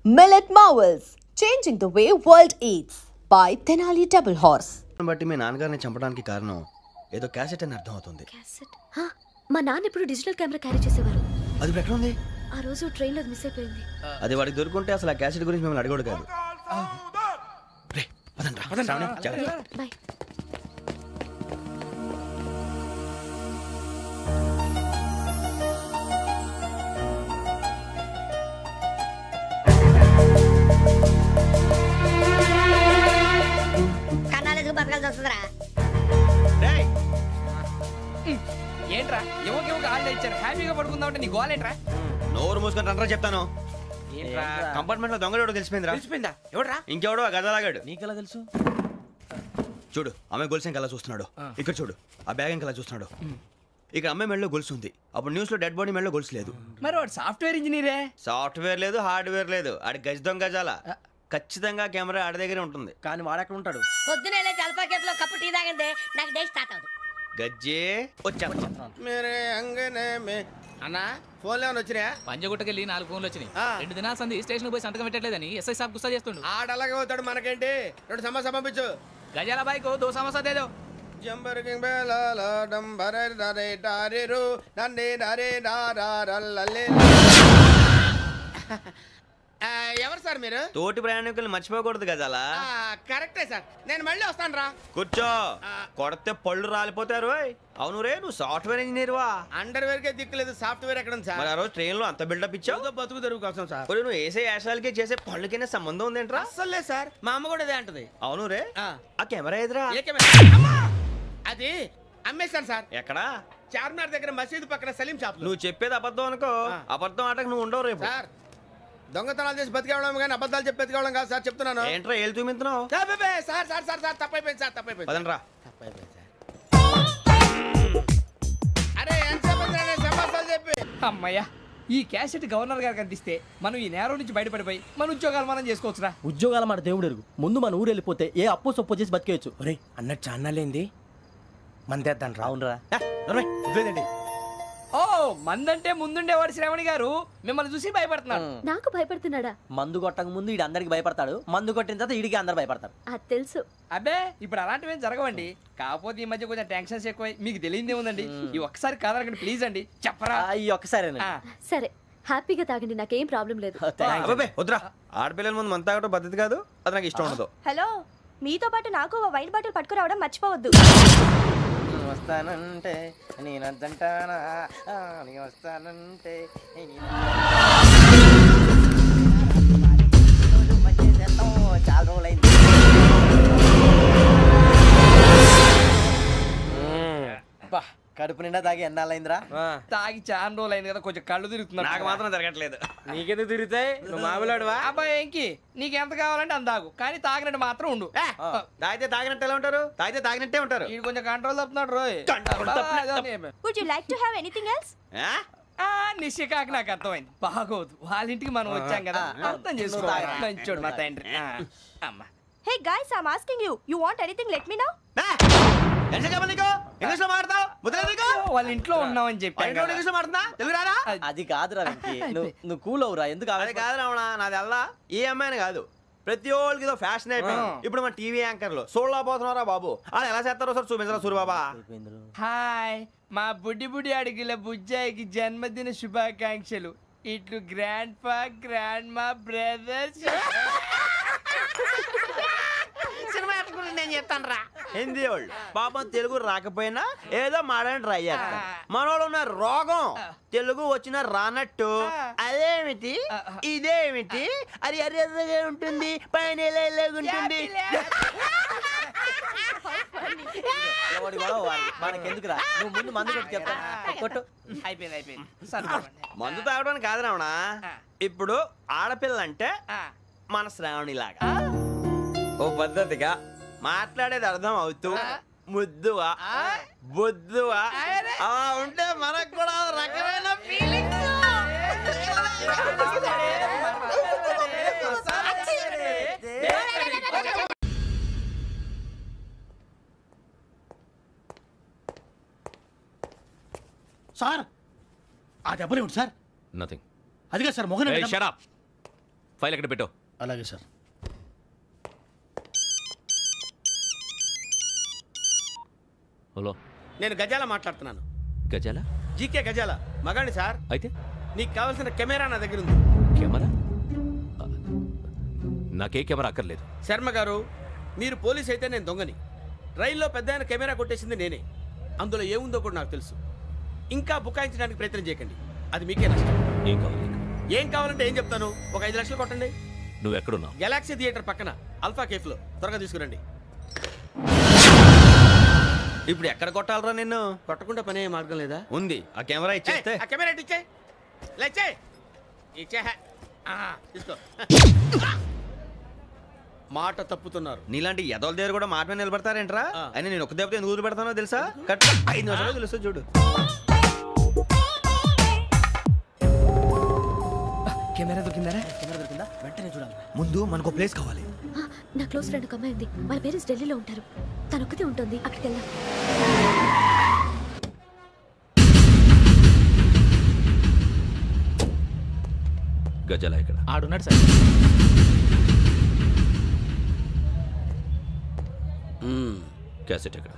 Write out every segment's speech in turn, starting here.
Millet Marvels, changing the way world eats by Tenali Double Horse. బట్టి మీ నాన్నగారిని చంపడానికి కారణం ఏదో క్యాసెట్ అని అర్థం అవుతుంది. క్యాసెట్? మా నాన్న ఎప్పుడు డిజిటల్ కెమెరా క్యారీ చేసేవారు. అది ఇప్పుడు ఎక్కడ ఉంది? ఆ రోజు ట్రైన్ లో మిస్ అయిపోయింది. అది వాడికి దొరుకుంటే అసలు ఆ క్యాసెట్ గురించి మిమ్మల్ని అడగడు కాదు. రే పదండ్రా. బై. ఏంట్రా ఎవరికి ఆళ్ళు ఇచ్చారు హ్యాపీగా పడుకుందామంటే నీ గోల్ ఏంట్రా? నోరు మూసుకొని రండ్రా చెప్తాను. ఏంట్రా కంపార్ట్మెంట్ లో దొంగడు తెలిసిపోయిందిరా. తెలిసిపోయిందా? ఎవడ్రా? ఇంకెవడో ఆ గదలాగాడు. నీకెలా తెలుసు? చూడు ఆమె గొలుసు ఇంకలా చూస్తున్నాడు. ఇక్కడ చూడు ఆ బ్యాగ్ ఇంకలా చూస్తున్నాడు. ఇక్కడ అమ్మాయి మెడలో గొలుసు ఉంది. అప్పుడు న్యూస్ లో డెడ్ బాడీ మెడలో గొలుసు లేదు. మరి వాడు సాఫ్ట్వేర్ ఇంజనీరే. సాఫ్ట్వేర్ లేదు, హార్డ్వేర్ లేదు. ఆడి గజ దొంగ గజాల. ఖచ్చితంగా కెమెరా ఆడి దగ్గరే ఉంటుంది. కానీ వాడెక్కడ ఉంటాడు? పొద్దునే జలపా కేఫ్లో కప్పు టీ తాగండి, నాకు డే స్టార్ట్ అవుతుంది. గజ్జే వచ్చా మేరే అంగనే మే అన్నా ఫోన్లో వచ్చినా పంజగుట్టకెళ్ళి 4 ఫోన్లు వచ్చినాయి. 2 దినాల సంది స్టేషన్ పోయి సంతకం పెట్టలేదని ఎస్ఐ సాబ్ గుస్తా చేస్తుండు. ఆడలాగే పోతాడు, మనకేంటి? 2 సమస్య పంపించు. గజాల బైక్ 2 సమస్య దేదో. జంబర్కింగ్ బేలాల డంబరే దరే దారేరు నన్నే నరే నారారల్లలే. ఎవరు సార్ మీరు? తోటి ప్రయాణికుల్ని మర్చిపోకూడదు గజాల. కరెక్టే సార్, నేను మళ్ళీ వస్తాను రా. కూర్చో. కొడితే పళ్ళు రాలిపోతారు. అవును రే, నువ్వు సాఫ్ట్వేర్ ఇంజనీర్ వా? అండర్వేర్ కే దిక్కులేదు, సాఫ్ట్వేర్ ఎక్కడ ఉంది సార్? మరి ఆ రోజు ట్రైన్ లో అంత బిల్డప్ ఇచ్చావు. బతుకు తెరుగు కోసం సార్. నువ్వు వేసే యాశాలకి చేసే పళ్ళకైనా సంబంధం ఉందేంట్రా? అస్సలు లేదు సార్, మా అమ్మ కూడా అదే అంటది. అవును రే, ఆ కెమెరా ఎదురా అది అమ్మేశాను సార్. ఎక్కడా? చార్మినార్ దగ్గర మసీదు పక్కన సలీం షాప్. నువ్వు చెప్పేది అబద్ధం అనుకో. అబద్ధం ఆటకు నువ్వు ఉండవు రేపు. సార్ దొంగతనాలు చేసి బతికేవడం కానీ అబద్ధాలు చెప్పి బతికేవడం కాదు సార్, చెప్తున్నాను. ఏంట్రా ఏళ్ళు చూపించున్నావు? సార్ సార్ సార్ సార్ తప్పైపోయింది సార్, తప్పైపోయింది. పదండ్రా. తప్పైపోయింది సార్. అరే ఎంత చెప్పి అమ్మయ్యా, ఈ క్యాసెట్ గవర్నర్ గారికి అందిస్తే మనం ఈ నేరం నుంచి బయటపడిపోయి మన ఉద్యోగాలు మనం చేసుకోవచ్చురా. ఉద్యోగాల మాట దేవుడు ఎరుగు. ముందు మన ఊరు వెళ్ళిపోతే ఏ అప్పు సొప్పు చేసి బతికేయచ్చు. ఒరే అన్నట్టు చాన్నాలేంది మందేద్దాను రా. అవునరా? వదిలేదండి. ఓ మందంటే ముందుండేవాడు శ్రావణి గారు మిమ్మల్ని చూసి భయపడుతున్నాడు. నాకు భయపడుతున్నాడా? మందు కొట్టక ముందు ఈడు అందరికి భయపడతాడు, మందు కొట్టిన తర్వాత ఈడికి అందరు భయపడతారు. అది తెలుసు. అబ్బే ఇప్పుడు అలాంటివి జరగవండి. కాకపోతే ఈ మధ్య కొంచెం టెన్షన్స్ ఎక్కువై మీకు తెలియదే ఉందండి. ఈ ఒక్కసారి కాదనకండి ప్లీజ్ అండి, చెప్పరా? ఈ ఒక్కసారి సరే హ్యాపీగా తాగండి, నాకేం ప్రాబ్లం లేదు. వద్దురా, ఆడపిల్లల ముందు మంత తాగడం పద్ధతి కాదు. అది నాకు ఇష్టం ఉండదు. హలో, మీతో పాటు నాకు వైన్ బాటిల్ పట్టుకురావడం మర్చిపోవద్దు. వస్తానంటే నేనంటానా, వస్తానంటే చాలా రోజులైంది. కడుపు నిండా తాగి ఎన్నాళ్ళైందిరా? తాగి చాలా రోజులు అయింది కదా, కొంచెం కళ్ళు తిరుగుతున్నా. నాకు మాత్రం జరగట్లేదు. నీకెందుకు తిరుగుతాయి? నువ్వు మామూలుడువా? అబ్బాయి ఏంకి నీకు ఎంత కావాలంటే అంత తాగు, కానీ తాగినట్టు మాత్రం ఉండు. తాగితే తాగినట్టు ఎలా ఉంటారు? తాగితే తాగినట్టే ఉంటారు. వీడు కొంచెం కంట్రోల్ తప్పుతున్నాడు రోయ్. Would you like to have anything else? నిశ్చికాకి నాకు అర్థమైంది. బాగోదు, వాళ్ళ ఇంటికి మనం వచ్చాం కదా, అర్థం చేసుకోవాలి. మంచోడు మా తండ్రి. అమ్మా Hey guys, I'm asking you. You want anything? Let me know. English లో మాట్లాడతావు? వాళ్ళ ఇంట్లో ఉన్నామని చెప్పాను. ఇంగ్లీష్ లో మాట్లాడుతున్నా, తెలుగు రారా? అది కాదురా వెంకీ, నువ్వు కూల్ అవురా. ఎందుకు? అది కాదు రావణ, నాది అల్లా ఏ అమ్మాయిని కాదు, ప్రతి ఒళ్ళకి ఇదో ఫ్యాషన్ అయిపోయింది. ఇప్పుడు మన టీవీ యాంకర్లు సోళ్ళ పోతున్నారా బాబు, అది ఎలా చేస్తారో సార్ చూపించరా సూరిబాబా. హాయ్, మా బుడ్డి బుడ్డి అడిగిల బుజ్జాయికి జన్మదిన శుభాకాంక్షలు. ఇట్లు గ్రాండ్ ఫా గ్రాండ్ మా బ్రదర్స్. సినిమా నేను చెప్తాను రా. హిందీ వాళ్ళు పాపం తెలుగు రాకపోయినా ఏదో మాడని ట్రై చేస్తారు. మనోళ్ళు ఉన్న రోగం తెలుగు వచ్చిన రానట్టు అదేమిటి ఇదేమిటి అది అరిగా ఉంటుంది, పైన ఉంటుంది. మనకెందుకురా, నువ్వు ముందు మందు కొట్టి చెప్తా. కొట్టు. అయిపోయింది. మందు తాగడానికి కాదు రావణ, ఇప్పుడు ఆడపిల్ల అంటే మన శ్రావణి లాగా ఓ పద్ధతిగా మాట్లాడేది అర్థం అవుతూ ముద్దువా బొద్దువా అలా ఉంటే మనకు కూడా రకమైన ఫీలింగ్స్. సార్ ఆ దెబ్బలేమిటి సార్? నథింగ్. అదిగా సార్ మొహన్ షట్ అప్. ఫైల్ ఎక్కడ పెట్టావు? అలాగే సార్. హలో, నేను గజాల మాట్లాడుతున్నాను. గజాల? జీకే గజాల మగాండి సార్. అయితే నీకు కావాల్సిన కెమెరా నా దగ్గర ఉంది. కెమెరా? నాకే కెమెరా అక్కర్లేదు. శర్మ గారు, మీరు పోలీస్ అయితే నేను దొంగని. రైల్లో పెద్ద ఆయన కెమెరా కొట్టేసింది నేనే. అందులో ఏముందో కూడా నాకు తెలుసు. ఇంకా బుకాయించడానికి ప్రయత్నం చేయకండి, అది మీకే నష్టం. ఏం కావాలి? ఏం కావాలంటే ఏం చెప్తాను, ఒక 5 లక్షలు కొట్టండి. నువ్వు ఎక్కడున్నావు? గెలాక్సీ థియేటర్ పక్కన అల్ఫా కేఫ్లో. త్వరగా తీసుకురండి. ఇప్పుడు ఎక్కడ కొట్టాలరా నిన్ను? కొట్టకుండా పనే మార్గం లేదా? ఉంది, ఆ కెమెరా ఇచ్చేస్తే. ఆ కెమెరా ఇచ్చే లేచే ఇచ్చే తీసుకో. మాట తప్పుతున్నారు. నీలాంటి ఎదల దగ్గర కూడా మాట మీద నిలబడతారేంట్రా? అని నేను ఒక దెబ్బతో ఎందుకు పెడతానో తెలుసా? కరెక్ట్ 5 నిమిషాలు తెలుసు చూడు. కెమెరా దొరికిందా? వెంటనే చూడాలి. ముందు మనకు ప్లేస్ కావాలి. నా క్లోజ్ ఫ్రెండ్ ఒక అమ్మాయి ఉంది. వాళ్ళ పేరెంట్స్ ఢిల్లీలో ఉంటారు. తను ఒక్కతే ఉంటుంది. అక్కడికి వెళ్దాం. గజాల ఇక్కడ ఆడున్నాడు సార్. క్యాసెట్ ఎక్కడ?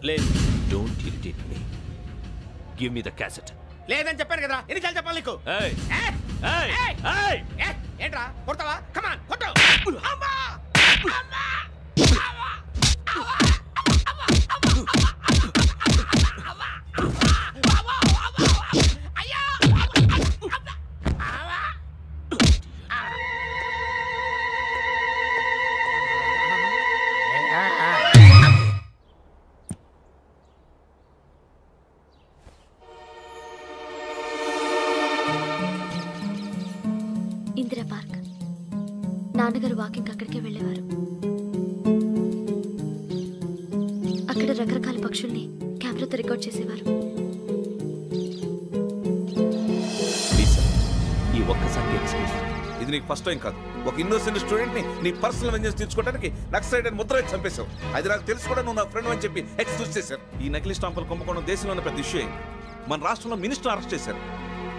లేదు. Don't irritate me. Give me the cassette. లేదని చెప్పాను కదా, ఎన్నిసార్లు చెప్పాలి నీకు? ఏంట్రా కొడతావా? కమాన్ కొట్టు. అమ్మా! అమ్మా! ఇందిరా పార్క్. నాన్నగారు వాకింగ్ అక్కడికే వెళ్ళేవారు. అక్కడ రకరకాల పక్షుల్ని కెమెరాతో రికార్డ్ చేసేవారు. ఈ ఒక్కసారి ఎక్స్క్యూజ్. ఇది నీకు ఫస్ట్ టైం కాదు. ఒక ఇన్నోసెంట్ స్టూడెంట్ ని నీ పర్సనల్ వెంజెన్స్ తీర్చుకోవడానికి నక్సలైట్ అని ముద్ర వేసి చంపేశావు. అది నాకు తెలుసు కూడా నువ్వు నా ఫ్రెండ్ అని చెప్పి ఎక్స్క్యూజ్ చేశారు. ఈ నకిలీ స్టాంపులు కుంభకోణం దేశంలో ఉన్న పెద్ద ఇష్యూ అయింది. మన రాష్ట్రంలో మినిస్టర్ అరెస్ట్ చేశారు.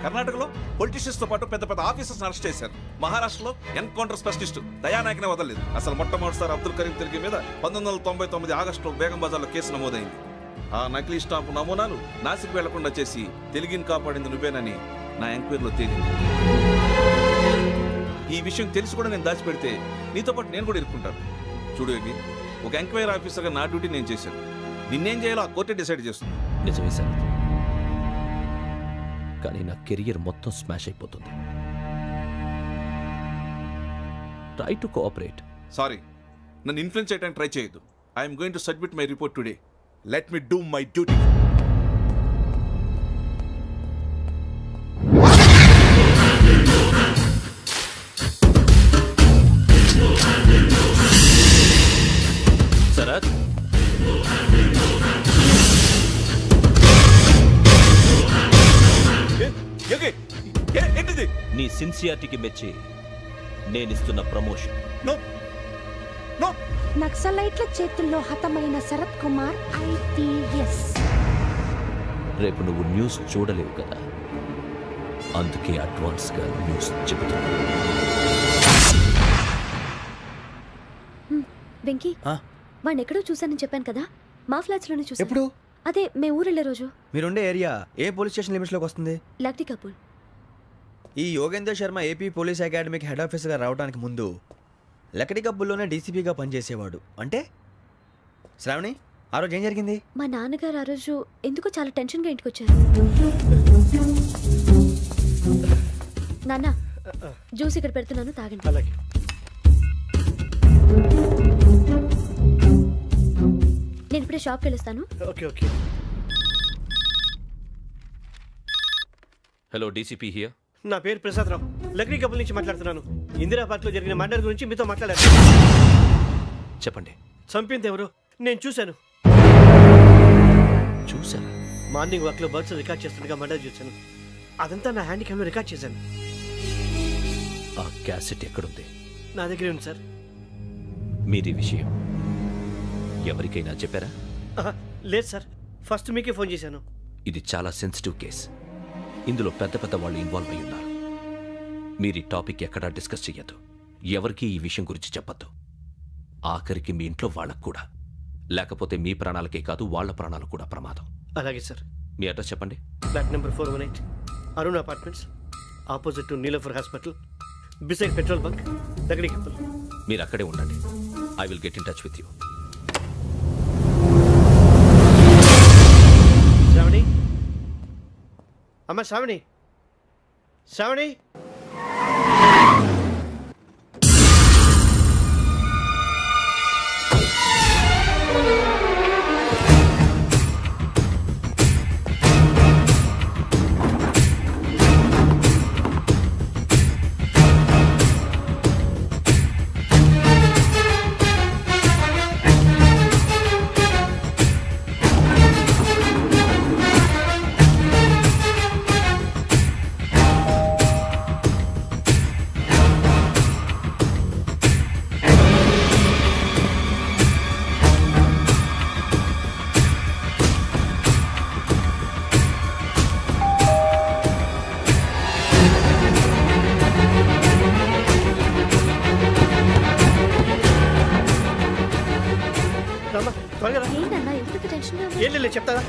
కర్ణాటకలో పొలిటీషియన్స్ తో పాటు పెద్ద పెద్ద ఆఫీసర్స్ అరెస్ట్ చేశారు. మహారాష్ట్రలో ఎన్కౌంటర్ స్పెషలిస్ట్ దయానాయకనే వదలలేదు. అసలు మొట్టమొదటిసారి అబ్దుల్ కరీం తిరిగి మీద 1999 ఆగస్టులో బేగం బజార్లో కేసు నమోదైంది. ఆ నకిలీ స్టాంపు నమూనాలు నాసిక్ వెళ్లకుండా చేసి తెలుగుని కాపాడింది నువ్వేనని నా ఎంక్వైరీలో తేలింది. ఈ విషయం తెలిసి కూడా నేను దాచిపెడితే నీతో పాటు నేను కూడా ఇరుక్కుంటాను. చూడు యోగి, ఒక ఎంక్వైరీ ఆఫీసర్గా నా డ్యూటీ నేను చేశాను. నిన్నేం చేయాలో ఆ కోర్టే డిసైడ్ చేస్తుంది. నిజమే సార్, కానీ నా కెరియర్ మొత్తం స్మాష్ అయిపోతుంది. Try to cooperate. సారీ, నన్ను ఇన్ఫ్లుయెన్స్ చేయడానికి ట్రై చేయొద్దు. I'm going to submit my report today. Let me do my duty. Sharath, ఏంటిది? నీ సిన్సియారిటీకి మెచ్చి నేనిస్తున్న ప్రమోషన్. నక్సలైట్ల చేతుల్లో హతమైన శరత్ కుమార్ ఐపీఎస్. రేపు నువ్వు న్యూస్ చూడలేవు కదా, అందుకే అడ్వాన్స్ గా న్యూస్ చెబుతున్నా. వెంకీ, వాడిని ఎక్కడో చూశానని చెప్పాను కదా, మా ఫ్లాట్స్ లోనే చూసాను. ఎప్పుడు? అదే మేము ఊరెళ్ళే రోజు. మీరుండే ఏరియా ఏ పోలీస్ స్టేషన్ లిమిట్స్ లోకి వస్తుంది? లక్టీ కపూల్. ఈ యోగేందర్ శర్మ ఏపీ పోలీస్ అకాడమీకి హెడ్ ఆఫీసర్గా రావడానికి ముందు లకడి కబ్బుల్లోనే డీసీపీగా పనిచేసేవాడు. అంటే శ్రావణి, ఆ రోజు ఏం జరిగింది? మా నాన్నగారు ఆ రోజు ఎందుకో చాలా టెన్షన్గా ఇంటికి వచ్చారు. నాన్న, జ్యూస్ ఇక్కడ పెడుతున్నాను, తాగండి. అలాగే. నేను ఇప్పుడే షాప్కి వెళ్ళొస్తాను. Okay okay. Hello, DCP here. నా పేరు ప్రసాద్ రావు, లక్డీ కపుల్ నుంచి మాట్లాడుతున్నాను. ఇందిరా పార్క్ లో జరిగిన మర్డర్ గురించి మీతో మాట్లాడారు. చెప్పండి. చంపింది ఎవరు? నేను చూశాను. చూశాను. మార్నింగ్ వాక్ లో బర్డ్స్ రికార్డ్ చేస్తుండగా మర్డర్ చూశాను. అదంతా నా హ్యాండ్ క్యామ్ లో రికార్డ్ చేశాను. ఆ క్యాసెట్ ఎక్కడుంది? నా దగ్గరే ఉంది సార్. మీది విషయం ఎవరికైనా చెప్పారా? లేదు సార్, ఫస్ట్ మీకే ఫోన్ చేశాను. ఇది చాలా సెన్సిటివ్ కేస్. ఇందులో పెద్ద పెద్ద వాళ్ళు ఇన్వాల్వ్ అయి ఉన్నారు. మీరు ఈ టాపిక్ ఎక్కడా డిస్కస్ చెయ్యొద్దు. ఎవరికి ఈ విషయం గురించి చెప్పొద్దు. ఆఖరికి మీ ఇంట్లో వాళ్ళకు కూడా. లేకపోతే మీ ప్రాణాలకే కాదు వాళ్ళ ప్రాణాలు కూడా ప్రమాదం. అలాగే సార్. మీ అడ్రస్ చెప్పండి. Flat number 418 Arun apartments, opposite to Niloufer hospital, beside petrol bunk, దగ్గరికి. మీరు అక్కడే ఉండండి. I will get in touch with you. Shravani, అమ్మ శ్రావణి, శ్రావణి. ఏం లేదు చెప్తారా.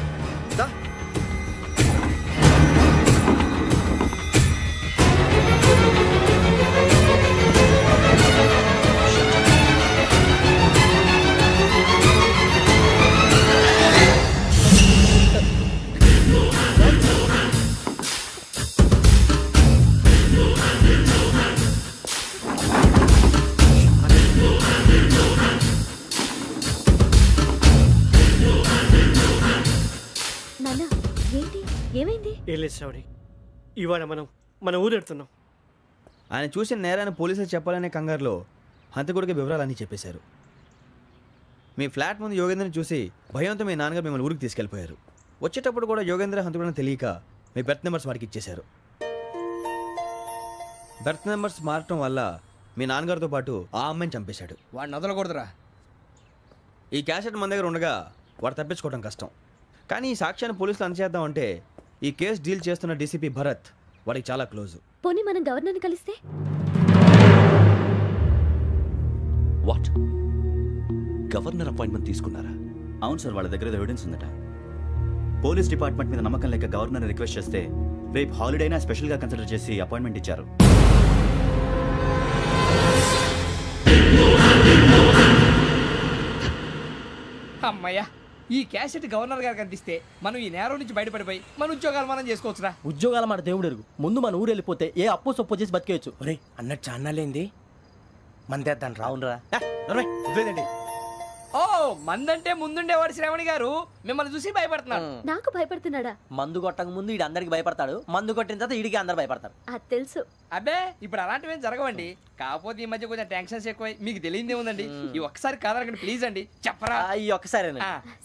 శ్రావణి, ఇవాళ మనం మన ఊరు వెళ్తున్నాం. ఆయన చూసిన నేరాన్ని పోలీసులు చెప్పాలనే కంగారులో హంతకుడికి వివరాలన్నీ చెప్పేశారు. మీ ఫ్లాట్ ముందు యోగేంద్రని చూసి భయంతో మీ నాన్నగారు మిమ్మల్ని ఊరికి తీసుకెళ్ళిపోయారు. వచ్చేటప్పుడు కూడా యోగేంద్ర హంతకుడని తెలియక మీ బెర్త్ నెంబర్స్ వాడికి ఇచ్చేశారు. బెర్త్ నెంబర్స్ మారటం వల్ల మీ నాన్నగారితో పాటు ఆ అమ్మాయిని చంపేశాడు. వాడిని వదలకూడదురా. ఈ క్యాసెట్ మన దగ్గర ఉండగా వాడు తప్పించుకోవడం కష్టం. కానీ ఈ సాక్ష్యాన్ని పోలీసులు అందజేద్దామంటే ఈ కేసు డీల్ చేస్తున్న డీసీపీ భరత్ వాడికి చాలా క్లోజ్. పోనీ మనం గవర్నర్ని కలిస్తే? వాట్? గవర్నర్ అపాయింట్మెంట్ తీసుకున్నారా? అవును సార్, వాళ్ళ దగ్గర ఎవిడెన్స్ ఉందట. పోలీస్ డిపార్ట్మెంట్ మీద నమ్మకం లేక గవర్నర్ రిక్వెస్ట్ చేస్తే రేపు హాలిడేనా స్పెషల్గా కన్సిడర్ చేసి అపాయింట్మెంట్ ఇచ్చారు. అమ్మయ్యా, ఈ క్యాసెట్ గవర్నర్ గారికి అందిస్తే మనం ఈ నేరం నుంచి బయటపడిపోయి మన ఉద్యోగాలు మనం చేసుకోవచ్చురా. ఉద్యోగాల మాట దేవుడు ఎరుగు. ముందు మన ఊరు వెళ్ళిపోతే ఏ అప్పు సొప్పు చేసి బతికేయచ్చు. ఒరే అన్నట్టు చాన్నాలేంది మందేద్దాం. రావునరా. ఓ మందంటే ముందుండేవాడు శ్రావణి గారు మిమ్మల్ని చూసి భయపడుతున్నాడు. నాకు భయపడుతున్నాడా? మందు కొట్టక ముందు ఈడు అందరికి భయపడతాడు, మందు కొట్టిన తర్వాత ఈడికి అందరు భయపడతారు. అది తెలుసు. అబ్బే ఇప్పుడు అలాంటివి ఏం జరగవండి. కాకపోతే ఈ మధ్య కొంచెం టెన్షన్స్ ఎక్కువై మీకు తెలియదే ఉందండి. ఈ ఒక్కసారి కాదనకండి ప్లీజ్ అండి. చెప్పరా? ఈ ఒక్కసారి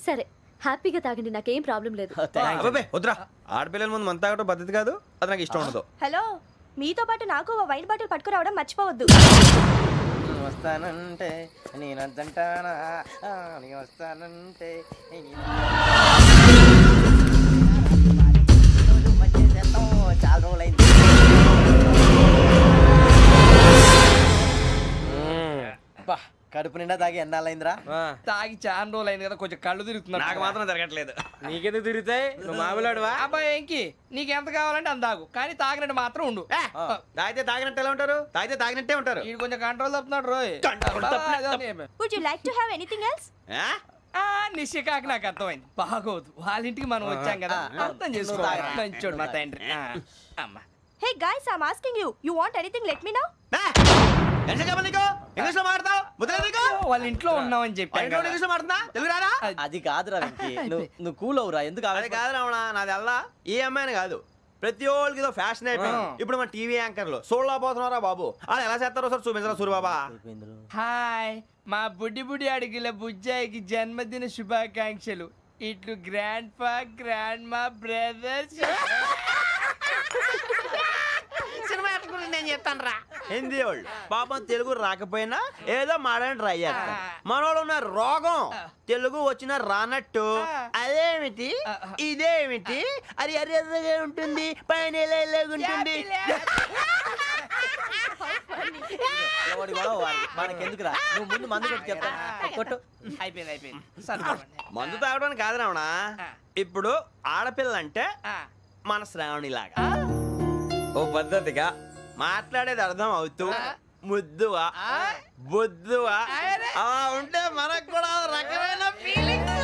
సరే, హ్యాపీగా తాగండి, నాకేం ప్రాబ్లం లేదు. వద్దురా, ఆడపిల్లల ముందు మన తాగడం పద్ధతి కాదు. అది నాకు ఇష్టం ఉండదు. హలో, మీతో పాటు నాకు వైన్ బాటిల్ పట్టుకురావడం మర్చిపోవద్దు. వస్తానంటే నేనంటానా, వస్తానంటే చాలా రోజులైంది. కడుపు నిండా తాగి ఎన్నాళ్ళైందిరా? తాగి చాలా రోజులు అయింది కదా, కొంచెం కళ్ళు తిరుగుతున్నా. నాకు మాత్రం జరగట్లేదు. నీకెందుకు తిరుగుతాయి? నువ్వు మామిలాడువా? అబ్బాయి ఏంకి నీకెంత కావాలంటే అంత తాగు, కానీ తాగినట్టు మాత్రం ఉండు. తాగితే తాగినట్టు ఎలా ఉంటారు? తాగితే తాగినట్టే ఉంటారు. వీడు కొంచెం కంట్రోల్ తప్పుతున్నాడు రోయ్. Would you like to have anything else? నిశ్చికాకి నాకు అర్థమైంది. బాగోదు, వాళ్ళ ఇంటికి మనం వచ్చాం కదా, అర్థం చేసుకోవాలి. మంచోడు మా తండ్రి. అమ్మా hey guys, I am asking you, you want anything let me know. English లో మాట్లాడతావు? వాళ్ళ ఇంట్లో ఉన్నామని చెప్పి ఇంగ్లీష్ లో మాట్లాడుతున్నా, తెలుగు రాదా? అది కాదురా వెంకీ, నువ్వు కూల్ అవురా. ఎందుకు? అది కాదు రావణ, నాది అల్లా ఈ అమ్మాయిని కాదు, ప్రతి ఒళ్ళకి ఏదో ఫ్యాషన్ అయిపోయింది. ఇప్పుడు మన టీవీ యాంకర్లు సోళ్ళ పోతున్నారా బాబు, అది ఎలా చేస్తారో సార్ చూపించరా సూరిబాబా. హాయ్, మా బుడ్డి అడిగిల బుజ్జాయికి జన్మదిన శుభాకాంక్షలు. ఇట్లు గ్రాండ్ ఫా గ్రాండ్ మా బ్రదర్స్. సినిమా గురించి నేను చెప్తాను రా. హిందీ వాళ్ళు పాపం తెలుగు రాకపోయినా ఏదో మాడని ట్రై చేస్తారు. మనోళ్ళు ఉన్న రోగం తెలుగు వచ్చిన రానట్టు అదేమిటి ఇదేమిటి, అది అర్రగా ఉంటుంది, పైన ఉంటుంది. మనకెందుకురా నువ్వు ముందు మందు కొట్టి చెప్తా కొట్టు. అయిపోయింది మందు తాగడానికి కాదు రావణ, ఇప్పుడు ఆడపిల్లంటే మన శ్రావణిలాగా ఓ పద్ధతిగా మాట్లాడేది అర్థం అవుతూ ముద్దువా బొద్దువా అలా ఉంటే మనకు కూడా రకమైన ఫీలింగ్స్.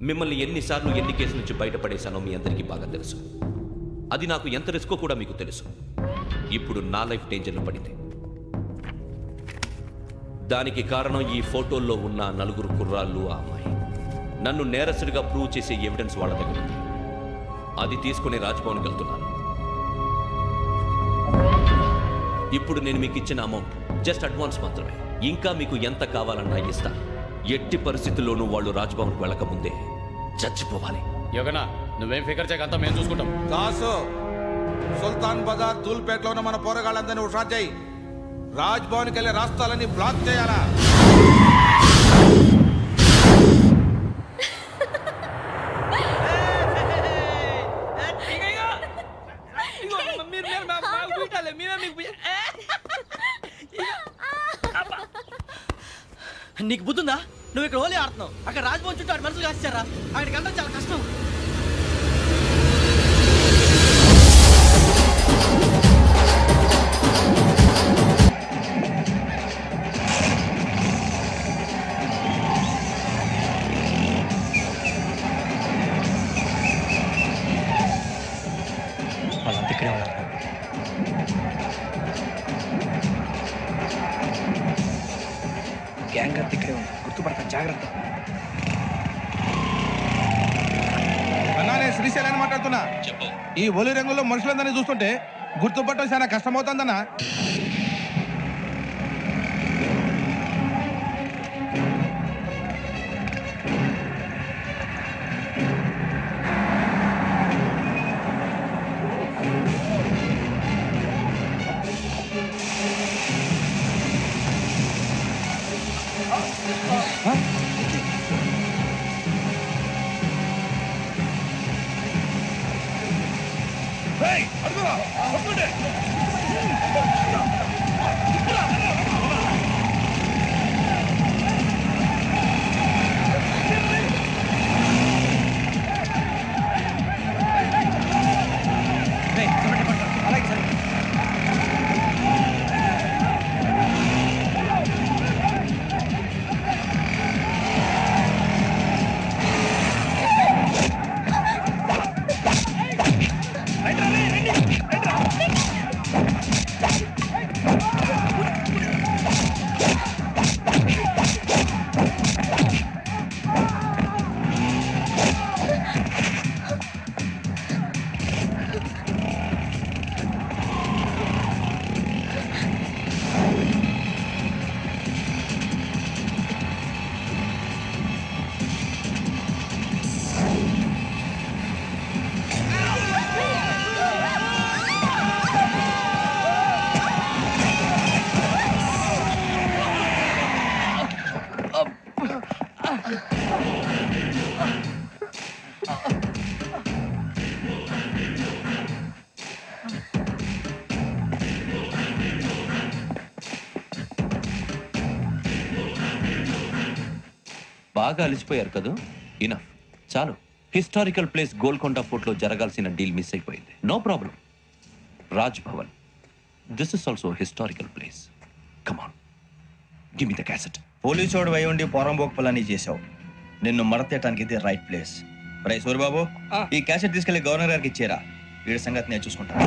మిమ్మల్ని ఎన్నిసార్లు ఎన్ని కేసుల నుంచి బయటపడేశానో మీ అందరికీ బాగా తెలుసు. అది నాకు ఎంత రిస్కో కూడా మీకు తెలుసు. ఇప్పుడు నా లైఫ్ డేంజర్లో పడింది. దానికి కారణం ఈ ఫోటోల్లో ఉన్న 4 కుర్రాళ్ళు, ఆ అమ్మాయి. నన్ను నేరస్తుడిగా ప్రూవ్ చేసే ఎవిడెన్స్ వాళ్ళ దగ్గర ఉంది. అది తీసుకునే రాజ్భవన్కి వెళ్తున్నాను. ఇప్పుడు నేను మీకు ఇచ్చిన అమౌంట్ జస్ట్ అడ్వాన్స్ మాత్రమే. ఇంకా మీకు ఎంత కావాలన్నా ఇస్తాను. ఎట్టి పరిస్థితుల్లోనూ వాళ్ళు రాజ్భవన్కి వెళ్ళకముందే చచ్చిపోవాలి. యోగనా, నువ్వేం ఫికర్ చేయకంతా మేము చూసుకుంటాం. దాసు, సుల్తాన్ బజార్ దూల్పేటలో ఉన్న మన పోరగాళ్ళందరినీ హుషారు చేయి. రాజ్ భవన్కి వెళ్ళే రాస్తాలని బ్లాక్ చేయాలా? నీకు బుద్ధుందా? నువ్వు ఇక్కడ హోలీ ఆడుతున్నావు, అక్కడ రాజ్భవన్ చుట్టూ ఆడు మనుషులు కాస్తారా? అక్కడికి వెళ్ళడం చాలా కష్టం. వాళ్ళంతా ఇక్కడే ఉన్నారు. గ్యాంగ్ అంతా ఇక్కడే ఉంది, గుర్తుపడతాను, జాగ్రత్త. అన్నానే శ్రీశైలాన్ని మాట్లాడుతున్నా. ఈ ఒలి రంగులో మనుషులందరినీ చూస్తుంటే గుర్తుపట్టడం చాలా కష్టమవుతుందన్నా. బాగా అలిసిపోయారు కదూ? ఇనఫ్, చాలు. హిస్టారికల్ ప్లేస్ గోల్కొండ ఫోర్ట్లో జరగాల్సిన డీల్ మిస్ అయిపోయింది. No problem. Raj Bhavan, this is also historical place. Come on, give me the cassette. పోలీసోడు వై ఉండి పోరంబోక్ చేసావు. నిన్ను మడతేయటానికి ఇది రైట్ ప్లేస్. రై సూరిబాబు, ఈ క్యాసెట్ తీసుకెళ్లి గవర్నర్ గారికి ఇచ్చేరా. వీడి సంగతి నేను చూసుకుంటాను.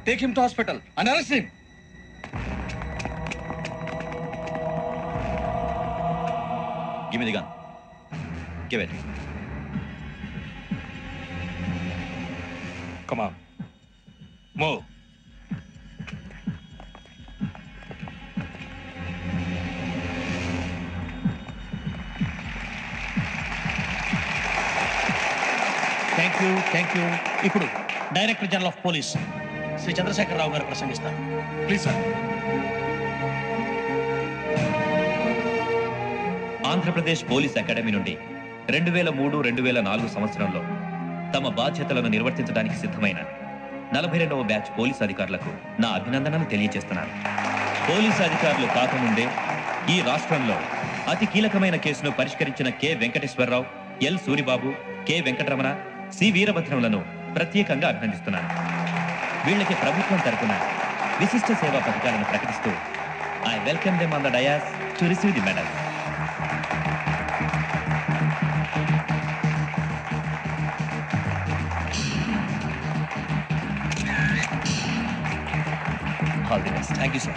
Take him to hospital and arrest him. Give me the gun. Give it. Come on. Move. Thank you. ఇప్పుడు director general of police Shri Chandrasekhara Rao garu ప్రసంగిస్తారు. Please sir. Andhra Pradesh police academy నుండి 2003-2004 సంవత్సరంలో తమ బాధ్యతలను నిర్వర్తించడానికి సిద్ధమైన 42వ బ్యాచ్ పోలీస్ అధికారులకు నా అభినందనలు తెలియజేస్తున్నాను. పోలీసు అధికారులు కాకముందే ఈ రాష్ట్రంలో అతి కీలకమైన కేసును పరిష్కరించిన K Venkateswara Rao, L Suribabu, K Venkataramana, C వీరభద్రంలను ప్రత్యేకంగా అభినందిస్తున్నాను. వీళ్ళకి ప్రభుత్వం తరపున విశిష్ట సేవా పథకాలను ప్రకటిస్తూ I welcome them on the dais to receive the medal. All the best. Thank you, sir.